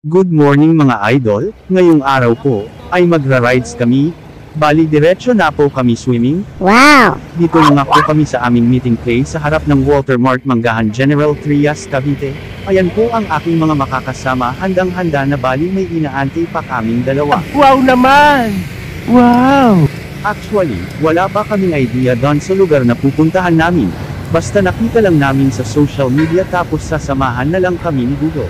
Good morning mga idol, ngayong araw po, ay magra-rides kami. Bali diretso na po kami swimming. Wow! Dito na nga po kami sa aming meeting place sa harap ng Walter Mart Manggahan General Trias Cavite. Ayan po ang aking mga makakasama, handang-handa na bali may inaantay pa kaming dalawa. Wow naman! Wow! Actually, wala pa kaming idea doon sa lugar na pupuntahan namin. Basta nakita lang namin sa social media tapos sasamahan na lang kami ni Google.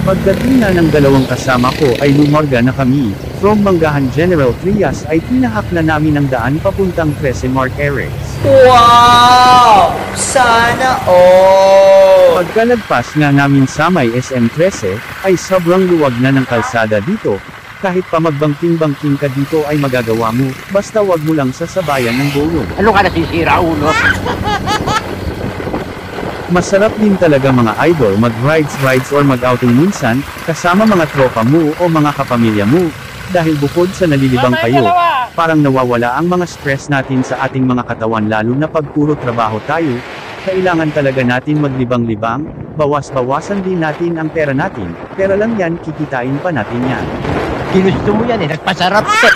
Pagdating na ng dalawang kasama ko ay lumarga na kami. From Manggahan General Trias ay tinahak na namin ang daan papuntang 13 Mark Erix. Wow! Sana all! Pagkalagpas nga namin sa may SM13, ay sobrang luwag na ng kalsada dito. Kahit pa magbangking-bangking ka dito ay magagawa mo, basta wag mo lang sasabayan ng gulong. Ano ka nasisira, ulo? Masarap din talaga mga idol mag-rides or mag-outing minsan, kasama mga tropa mo o mga kapamilya mo. Dahil bukod sa nalilibang kayo, parang nawawala ang mga stress natin sa ating mga katawan lalo na pag puro trabaho tayo. Kailangan talaga natin maglibang-libang, bawas-bawasan din natin ang pera natin, pera lang yan kikitain pa natin yan. Ginusto mo yan nagpasarap ka.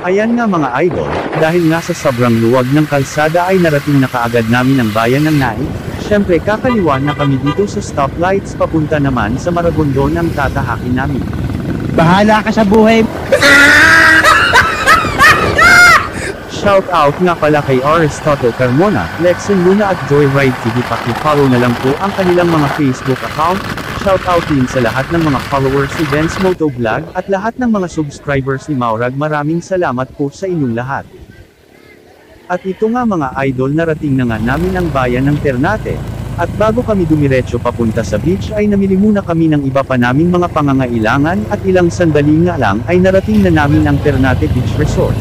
Ayan nga mga idol, dahil nga sa sobrang luwag ng kalsada ay narating na kaagad namin ang bayan ng Naik. Syempre kakaliwa na kami dito sa stoplights papunta naman sa Maragondon ang tatahakin namin. Bahala ka sa buhay. Shout out nga pala kay Aristotle Carmona, Lexen Luna at Joyride TV. Paki-follow na lang po ang kanilang mga Facebook account. Shout out din sa lahat ng mga followers ni Benz Motovlog at lahat ng mga subscribers ni Maurag. Maraming salamat po sa inyong lahat. At ito nga mga idol, narating na nga namin ang bayan ng Ternate. At bago kami dumiretso papunta sa beach ay namili muna kami ng iba pa naming mga pangangailangan at ilang sandali nga lang ay narating na namin ang Ternate Beach Resort.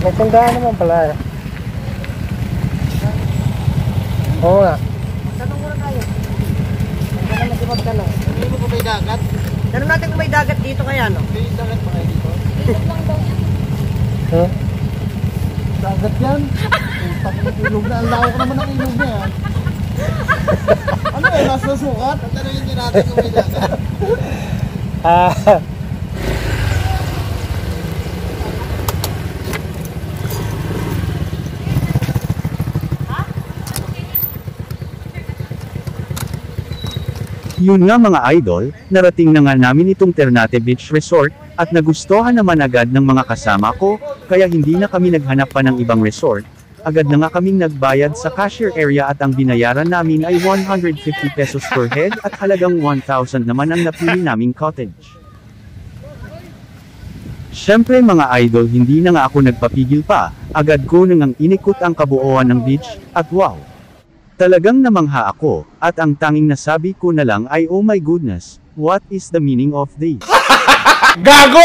May tandaan naman pala. Oo nga. Tanong muna tayo. Tanong natin magtanong. Hindi mo kung may dagat? Tanong natin kung may dagat dito kaya, no? May dagat pa kayo dito? Ilog lang daw yan. Huh? Dagat yan? Tapos ilog na. Ang lawak naman ang ilog niya. Ano eh, nasa sukat? Tanongin niyo natin kung may dagat. Yun nga mga idol, narating na nga namin itong Ternate Beach Resort, at nagustuhan naman agad ng mga kasama ko, kaya hindi na kami naghanap pa ng ibang resort. Agad na nga kaming nagbayad sa cashier area at ang binayaran namin ay 150 pesos per head at halagang 1,000 naman ang napili naming cottage. Syempre mga idol, hindi na nga ako nagpapigil pa, agad ko nang inikot ang kabuuan ng beach, at wow! Talagang namangha ako, at ang tanging nasabi ko na lang ay oh my goodness, what is the meaning of this? Gago!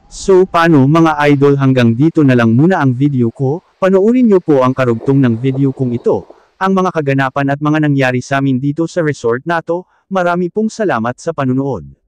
So paano mga idol, hanggang dito na lang muna ang video ko, panoorin nyo po ang karugtong ng video kong ito, ang mga kaganapan at mga nangyari sa amin dito sa resort na to. Marami pong salamat sa panunood.